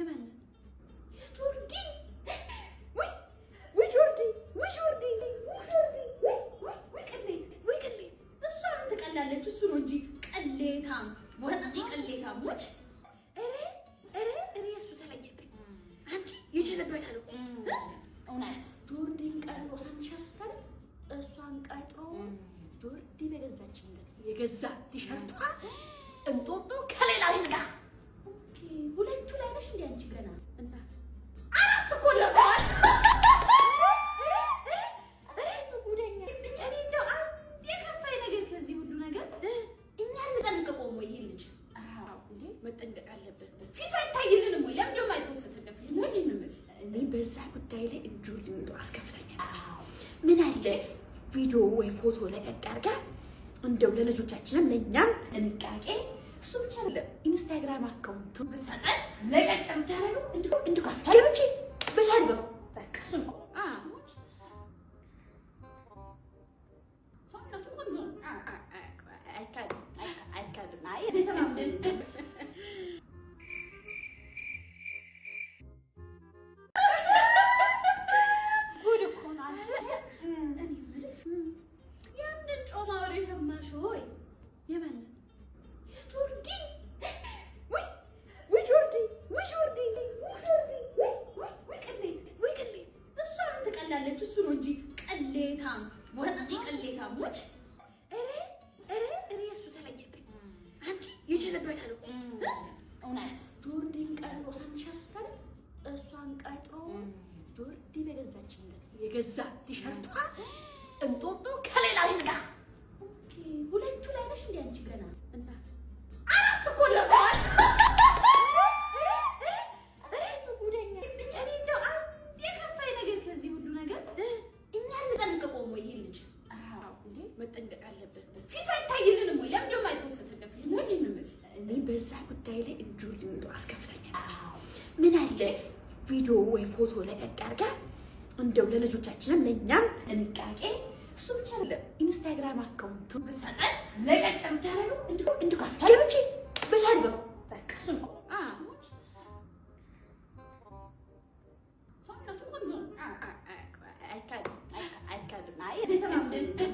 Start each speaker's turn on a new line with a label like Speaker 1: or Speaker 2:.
Speaker 1: የማን ጆርዲ ወይ ጆርዲ ወይ ቅሌት እሷ ምን ትቀላለች? እሱ ነው እንጂ ቅሌታም ወጣጤ ቅሌታሞች። እኔ እሱ ተለየብኝ። አንቺ ይችልበታል እኮ እውነት ጆርዲን ቀጥሮ ሳትሸፍታል እሷን ቀጥሮ ጆርዲ በገዛችለት የገዛ ቲሸርቷ እንጦጦ ከሌላ ይልቃ። ኦኬ ሁለቱ ላይ ነሽ እንዴ አንቺ? ገና እንታ አራት እኮ ደርሰዋል። ጉደኛ እኔ እንደው አንድ የከፋኝ ነገር ከዚህ ሁሉ ነገር እኛ እንጠንቀቀውም ወይ? ይሄ ልጅ እንዴ መጠንቀቅ አለበት። ፊቱ አይታይልንም ወይ? ለምን ደሞ አይፖስትልንም? ሞኝ እንምል። እኔ በዛ ጉዳይ ላይ እንደው አስከፍተኛለች። ምን አለ ቪዲዮ ወይ ፎቶ ለቀቅ አድርጋ እንደው ለልጆቻችንም ለኛም ጥንቃቄ። እሱ ብቻ አይደለም ኢንስታግራም አካውንቱ በሰጠን ለቀቅ ብታረጉ እንደው ካፋለች በሳልበው ታከሱን ሰውነቱ ቆንጆ አይካልም። አይ ተማምነን ጉድ እኮ ነው። እኔ የምልሽ ያንን ጮማ ወሬ ሰማሽ ወይ? የማን ጆርዲ ወይ ቅሌት እሷ ምን ትቀላለች? እሱ ነው እንጂ ቅሌታም ወጣጤ ቅሌታሞች። እኔ እሱ ተለየብኝ። አንቺ ይችልበታል እኮ እውነት ጆርዲን ቀጥሮ ሳትሸፍታል እሷን ቀጥሮ ጆርዲ በገዛችለት የገዛ ቲሸርቷ እንጦጦ ከሌላ ይልቃ። ኦኬ ሁለቱ ላይ ነሽ እንዴ አንቺ? ገና እንታ አራት እኮ ደርሰዋል። ጉደኛ እኔ እንደው አንድ የከፋኝ ነገር ከዚህ ሁሉ ነገር እኛ እንጠንቀቀውም ወይ? ይሄ ልጅ እንዴ መጠንቀቅ አለበት። ፊቱ አይታይልንም ወይ? ለምን ደሞ አይፖስትልንም? ሞኝ እንምል። እኔ በዛ ጉዳይ ላይ እንደው አስከፍተኛለች። ምን አለ ቪዲዮ ወይ ፎቶ ለቀቅ አድርጋ እንደው ለልጆቻችንም ለኛም ጥንቃቄ። እሱ ብቻ አይደለም ኢንስታግራም አካውንቱ በሰጠን ለቀቅ ብታረጉ እንደው ካፋለች በሳልበው ታከሱን ሰውነቱ ቆንጆ አይካልም። አይ ተማምነን